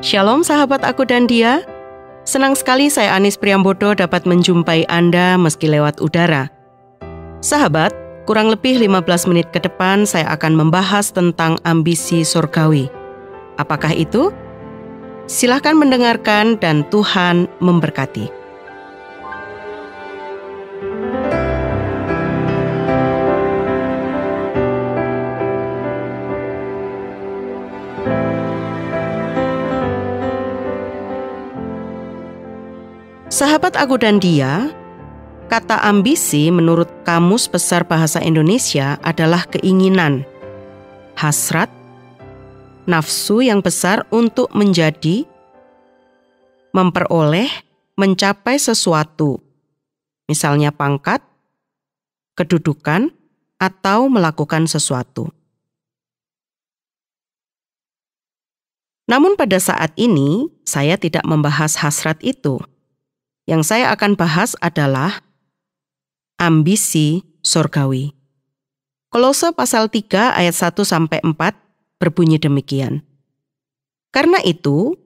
Shalom sahabat aku dan dia. Senang sekali saya Anis Priambodo dapat menjumpai Anda meski lewat udara. Sahabat, kurang lebih 15 menit ke depan saya akan membahas tentang ambisi surgawi. Apakah itu? Silahkan mendengarkan dan Tuhan memberkati. Sahabat aku dan dia, kata ambisi menurut Kamus Besar Bahasa Indonesia adalah keinginan, hasrat, nafsu yang besar untuk menjadi, memperoleh, mencapai sesuatu, misalnya pangkat, kedudukan, atau melakukan sesuatu. Namun pada saat ini, saya tidak membahas hasrat itu. Yang saya akan bahas adalah ambisi surgawi. Kolose pasal 3 ayat 1-4 berbunyi demikian. Karena itu,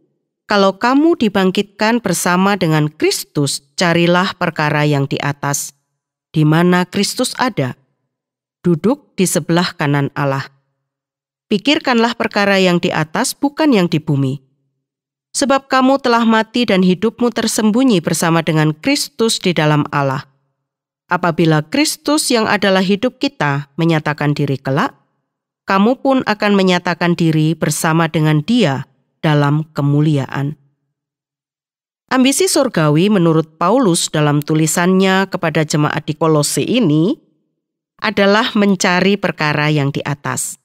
kalau kamu dibangkitkan bersama dengan Kristus, carilah perkara yang di atas, di mana Kristus ada, duduk di sebelah kanan Allah. Pikirkanlah perkara yang di atas, bukan yang di bumi. Sebab kamu telah mati dan hidupmu tersembunyi bersama dengan Kristus di dalam Allah. Apabila Kristus yang adalah hidup kita menyatakan diri kelak, kamu pun akan menyatakan diri bersama dengan Dia dalam kemuliaan. Ambisi surgawi menurut Paulus dalam tulisannya kepada jemaat di Kolose ini adalah mencari perkara yang di atas.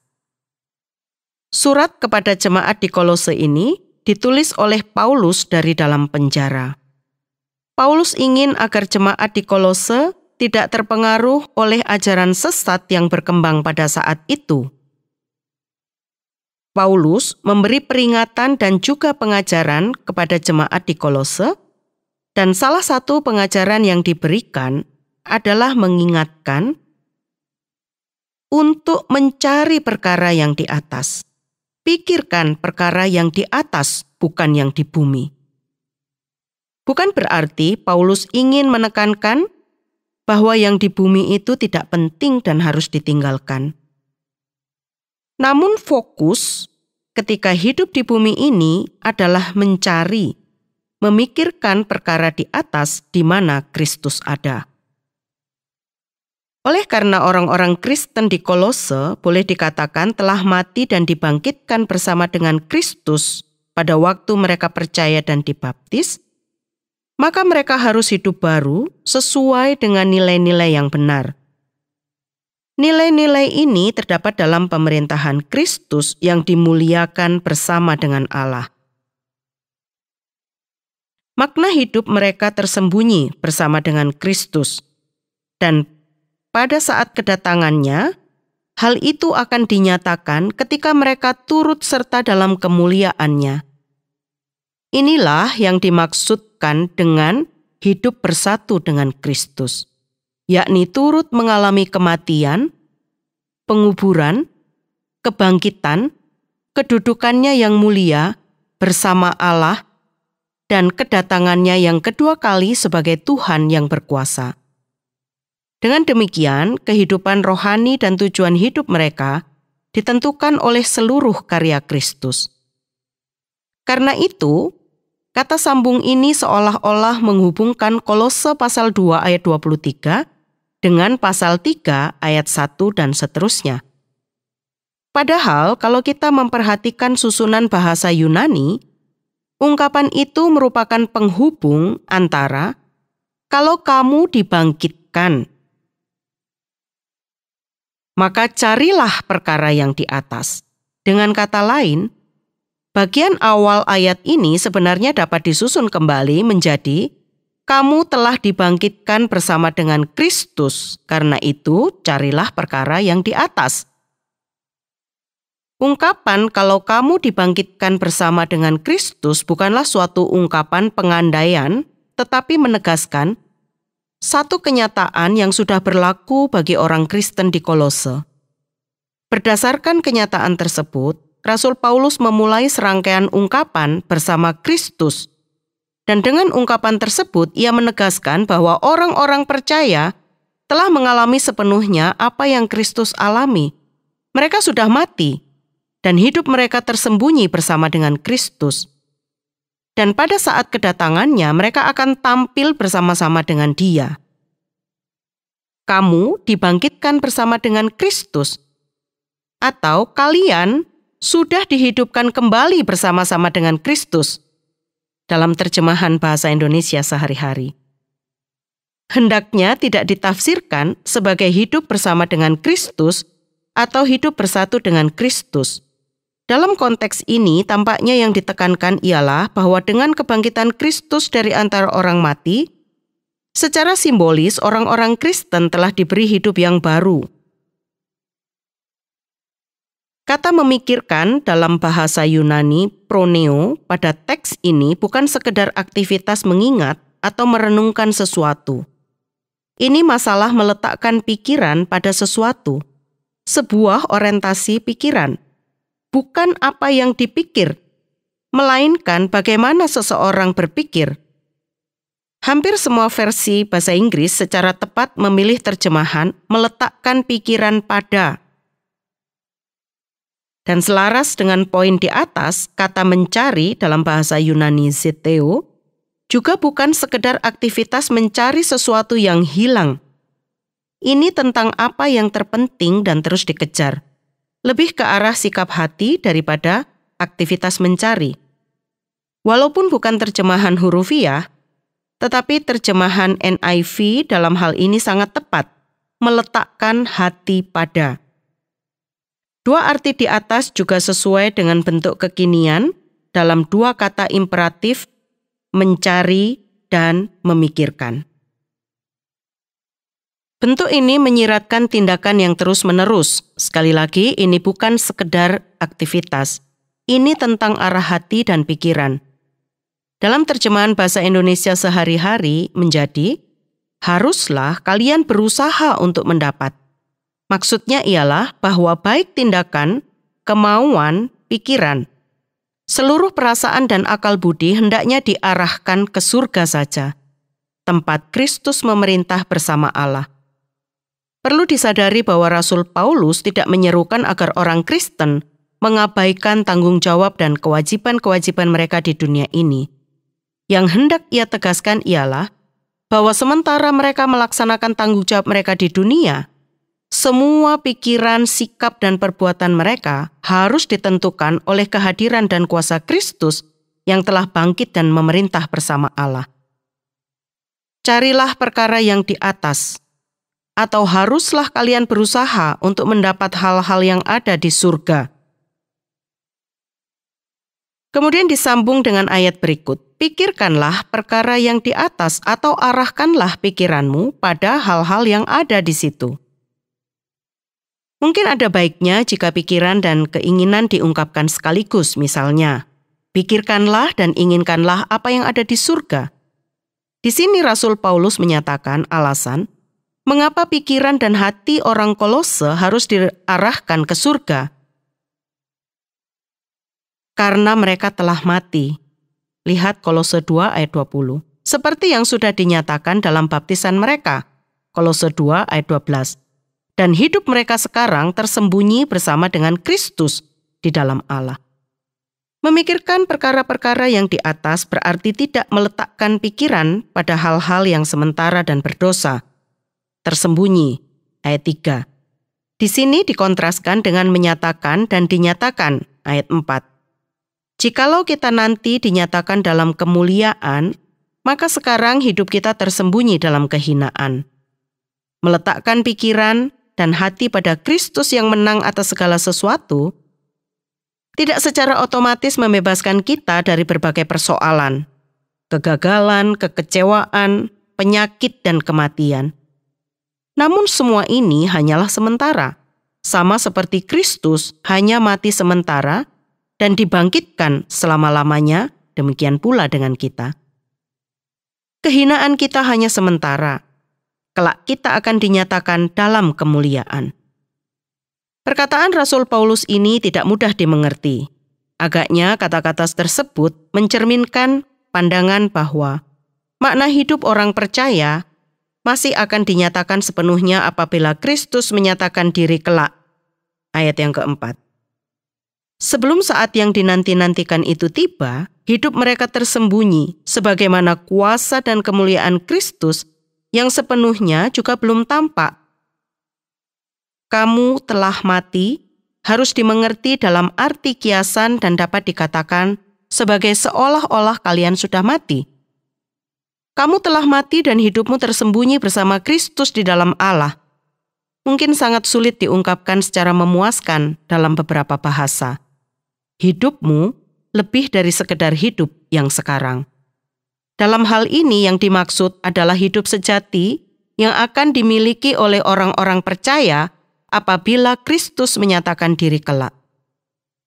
Surat kepada jemaat di Kolose ini ditulis oleh Paulus dari dalam penjara. Paulus ingin agar jemaat di Kolose tidak terpengaruh oleh ajaran sesat yang berkembang pada saat itu. Paulus memberi peringatan dan juga pengajaran kepada jemaat di Kolose, dan salah satu pengajaran yang diberikan adalah mengingatkan untuk mencari perkara yang di atas. Pikirkan perkara yang di atas, bukan yang di bumi. Bukan berarti Paulus ingin menekankan bahwa yang di bumi itu tidak penting dan harus ditinggalkan. Namun fokus ketika hidup di bumi ini adalah mencari, memikirkan perkara di atas di mana Kristus ada. Oleh karena orang-orang Kristen di Kolose boleh dikatakan telah mati dan dibangkitkan bersama dengan Kristus pada waktu mereka percaya dan dibaptis, maka mereka harus hidup baru sesuai dengan nilai-nilai yang benar. Nilai-nilai ini terdapat dalam pemerintahan Kristus yang dimuliakan bersama dengan Allah. Makna hidup mereka tersembunyi bersama dengan Kristus, dan pada saat kedatangannya, hal itu akan dinyatakan ketika mereka turut serta dalam kemuliaannya. Inilah yang dimaksudkan dengan hidup bersatu dengan Kristus, yakni turut mengalami kematian, penguburan, kebangkitan, kedudukannya yang mulia bersama Allah, dan kedatangannya yang kedua kali sebagai Tuhan yang berkuasa. Dengan demikian, kehidupan rohani dan tujuan hidup mereka ditentukan oleh seluruh karya Kristus. Karena itu, kata sambung ini seolah-olah menghubungkan Kolose pasal 2 ayat 23 dengan pasal 3 ayat 1 dan seterusnya. Padahal kalau kita memperhatikan susunan bahasa Yunani, ungkapan itu merupakan penghubung antara kalau kamu dibangkitkan, maka carilah perkara yang di atas. Dengan kata lain, bagian awal ayat ini sebenarnya dapat disusun kembali menjadi kamu telah dibangkitkan bersama dengan Kristus, karena itu carilah perkara yang di atas. Ungkapan kalau kamu dibangkitkan bersama dengan Kristus bukanlah suatu ungkapan pengandaian, tetapi menegaskan satu kenyataan yang sudah berlaku bagi orang Kristen di Kolose. Berdasarkan kenyataan tersebut, Rasul Paulus memulai serangkaian ungkapan bersama Kristus. Dan dengan ungkapan tersebut, ia menegaskan bahwa orang-orang percaya telah mengalami sepenuhnya apa yang Kristus alami. Mereka sudah mati, dan hidup mereka tersembunyi bersama dengan Kristus. Dan pada saat kedatangannya, mereka akan tampil bersama-sama dengan Dia. Kamu dibangkitkan bersama dengan Kristus, atau kalian sudah dihidupkan kembali bersama-sama dengan Kristus, dalam terjemahan bahasa Indonesia sehari-hari. Hendaknya tidak ditafsirkan sebagai hidup bersama dengan Kristus atau hidup bersatu dengan Kristus. Dalam konteks ini, tampaknya yang ditekankan ialah bahwa dengan kebangkitan Kristus dari antara orang mati, secara simbolis orang-orang Kristen telah diberi hidup yang baru. Kata memikirkan dalam bahasa Yunani proneo pada teks ini bukan sekedar aktivitas mengingat atau merenungkan sesuatu. Ini masalah meletakkan pikiran pada sesuatu, sebuah orientasi pikiran. Bukan apa yang dipikir, melainkan bagaimana seseorang berpikir. Hampir semua versi bahasa Inggris secara tepat memilih terjemahan meletakkan pikiran pada. Dan selaras dengan poin di atas, kata mencari dalam bahasa Yunani zeteo juga bukan sekedar aktivitas mencari sesuatu yang hilang. Ini tentang apa yang terpenting dan terus dikejar. Lebih ke arah sikap hati daripada aktivitas mencari. Walaupun bukan terjemahan hurufiah, tetapi terjemahan NIV dalam hal ini sangat tepat, meletakkan hati pada. Dua arti di atas juga sesuai dengan bentuk kekinian dalam dua kata imperatif, mencari dan memikirkan. Bentuk ini menyiratkan tindakan yang terus-menerus. Sekali lagi, ini bukan sekedar aktivitas. Ini tentang arah hati dan pikiran. Dalam terjemahan bahasa Indonesia sehari-hari menjadi, haruslah kalian berusaha untuk mendapat. Maksudnya ialah bahwa baik tindakan, kemauan, pikiran, seluruh perasaan dan akal budi hendaknya diarahkan ke surga saja, tempat Kristus memerintah bersama Allah. Perlu disadari bahwa Rasul Paulus tidak menyerukan agar orang Kristen mengabaikan tanggung jawab dan kewajiban-kewajiban mereka di dunia ini. Yang hendak ia tegaskan ialah bahwa sementara mereka melaksanakan tanggung jawab mereka di dunia, semua pikiran, sikap, dan perbuatan mereka harus ditentukan oleh kehadiran dan kuasa Kristus yang telah bangkit dan memerintah bersama Allah. Carilah perkara yang di atas, atau haruslah kalian berusaha untuk mendapat hal-hal yang ada di surga. Kemudian disambung dengan ayat berikut, pikirkanlah perkara yang di atas atau arahkanlah pikiranmu pada hal-hal yang ada di situ. Mungkin ada baiknya jika pikiran dan keinginan diungkapkan sekaligus, misalnya, pikirkanlah dan inginkanlah apa yang ada di surga. Di sini Rasul Paulus menyatakan alasan mengapa pikiran dan hati orang Kolose harus diarahkan ke surga. Karena mereka telah mati. Lihat Kolose 2 ayat 20. Seperti yang sudah dinyatakan dalam baptisan mereka. Kolose 2 ayat 12. Dan hidup mereka sekarang tersembunyi bersama dengan Kristus di dalam Allah. Memikirkan perkara-perkara yang di atas berarti tidak meletakkan pikiran pada hal-hal yang sementara dan berdosa. Tersembunyi, ayat 3. Di sini dikontraskan dengan menyatakan dan dinyatakan, ayat 4. Jikalau kita nanti dinyatakan dalam kemuliaan, maka sekarang hidup kita tersembunyi dalam kehinaan. Meletakkan pikiran dan hati pada Kristus yang menang atas segala sesuatu, tidak secara otomatis membebaskan kita dari berbagai persoalan, kegagalan, kekecewaan, penyakit, dan kematian. Namun semua ini hanyalah sementara, sama seperti Kristus hanya mati sementara dan dibangkitkan selama-lamanya, demikian pula dengan kita. Kehinaan kita hanya sementara, kelak kita akan dinyatakan dalam kemuliaan. Perkataan Rasul Paulus ini tidak mudah dimengerti. Agaknya kata-kata tersebut mencerminkan pandangan bahwa makna hidup orang percaya masih akan dinyatakan sepenuhnya apabila Kristus menyatakan diri kelak. Ayat yang keempat. Sebelum saat yang dinanti-nantikan itu tiba, hidup mereka tersembunyi sebagaimana kuasa dan kemuliaan Kristus yang sepenuhnya juga belum tampak. Kamu telah mati harus dimengerti dalam arti kiasan dan dapat dikatakan sebagai seolah-olah kalian sudah mati. Kamu telah mati dan hidupmu tersembunyi bersama Kristus di dalam Allah. Mungkin sangat sulit diungkapkan secara memuaskan dalam beberapa bahasa. Hidupmu lebih dari sekedar hidup yang sekarang. Dalam hal ini yang dimaksud adalah hidup sejati yang akan dimiliki oleh orang-orang percaya apabila Kristus menyatakan diri kelak.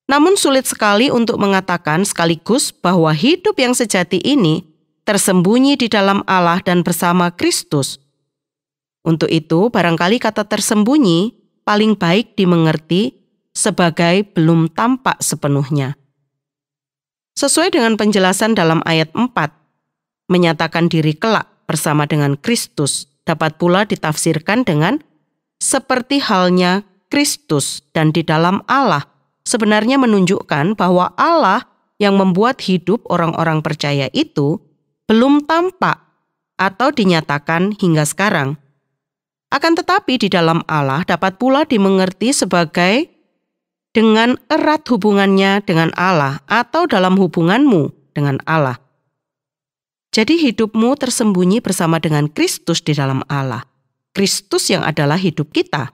Namun sulit sekali untuk mengatakan sekaligus bahwa hidup yang sejati ini tersembunyi di dalam Allah dan bersama Kristus. Untuk itu, barangkali kata tersembunyi paling baik dimengerti sebagai belum tampak sepenuhnya. Sesuai dengan penjelasan dalam ayat 4, menyatakan diri kelak bersama dengan Kristus dapat pula ditafsirkan dengan seperti halnya Kristus dan di dalam Allah sebenarnya menunjukkan bahwa Allah yang membuat hidup orang-orang percaya itu belum tampak atau dinyatakan hingga sekarang. Akan tetapi di dalam Allah dapat pula dimengerti sebagai dengan erat hubungannya dengan Allah atau dalam hubunganmu dengan Allah. Jadi hidupmu tersembunyi bersama dengan Kristus di dalam Allah. Kristus yang adalah hidup kita.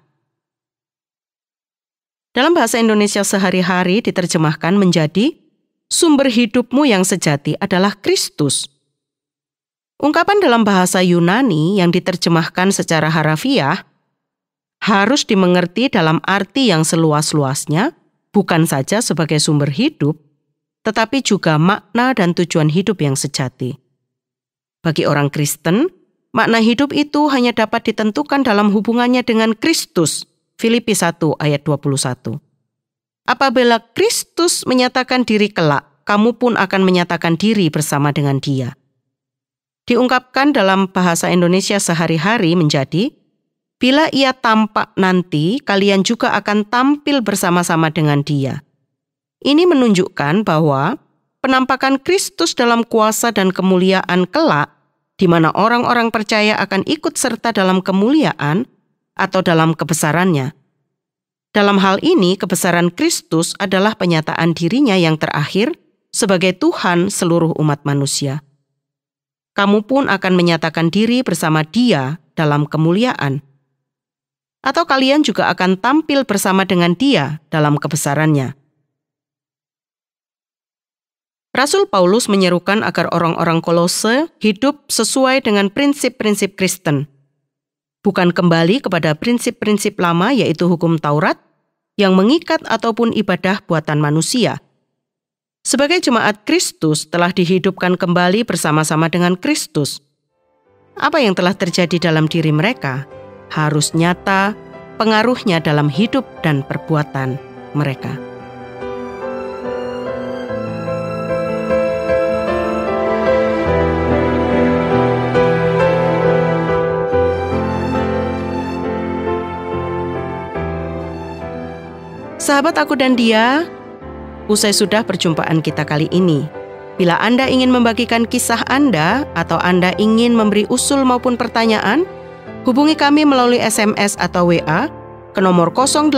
Dalam bahasa Indonesia sehari-hari diterjemahkan menjadi sumber hidupmu yang sejati adalah Kristus. Ungkapan dalam bahasa Yunani yang diterjemahkan secara harafiah harus dimengerti dalam arti yang seluas-luasnya, bukan saja sebagai sumber hidup, tetapi juga makna dan tujuan hidup yang sejati. Bagi orang Kristen, makna hidup itu hanya dapat ditentukan dalam hubungannya dengan Kristus. Filipi 1 ayat 21. Apabila Kristus menyatakan diri kelak, kamu pun akan menyatakan diri bersama dengan Dia. Diungkapkan dalam bahasa Indonesia sehari-hari menjadi, bila Ia tampak nanti, kalian juga akan tampil bersama-sama dengan Dia. Ini menunjukkan bahwa penampakan Kristus dalam kuasa dan kemuliaan kelak, di mana orang-orang percaya akan ikut serta dalam kemuliaan atau dalam kebesarannya. Dalam hal ini, kebesaran Kristus adalah penyataan dirinya yang terakhir sebagai Tuhan seluruh umat manusia. Kamu pun akan menyatakan diri bersama Dia dalam kemuliaan. Atau kalian juga akan tampil bersama dengan Dia dalam kebesarannya. Rasul Paulus menyerukan agar orang-orang Kolose hidup sesuai dengan prinsip-prinsip Kristen. Bukan kembali kepada prinsip-prinsip lama yaitu hukum Taurat yang mengikat ataupun ibadah buatan manusia. Sebagai jemaat Kristus telah dihidupkan kembali bersama-sama dengan Kristus. Apa yang telah terjadi dalam diri mereka harus nyata pengaruhnya dalam hidup dan perbuatan mereka. Sahabat Aku dan Dia, usai sudah perjumpaan kita kali ini. Bila Anda ingin membagikan kisah Anda atau Anda ingin memberi usul maupun pertanyaan, hubungi kami melalui SMS atau WA ke nomor 081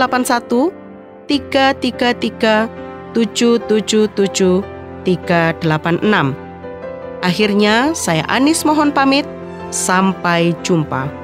333 777 386. Akhirnya, saya Anis mohon pamit. Sampai jumpa.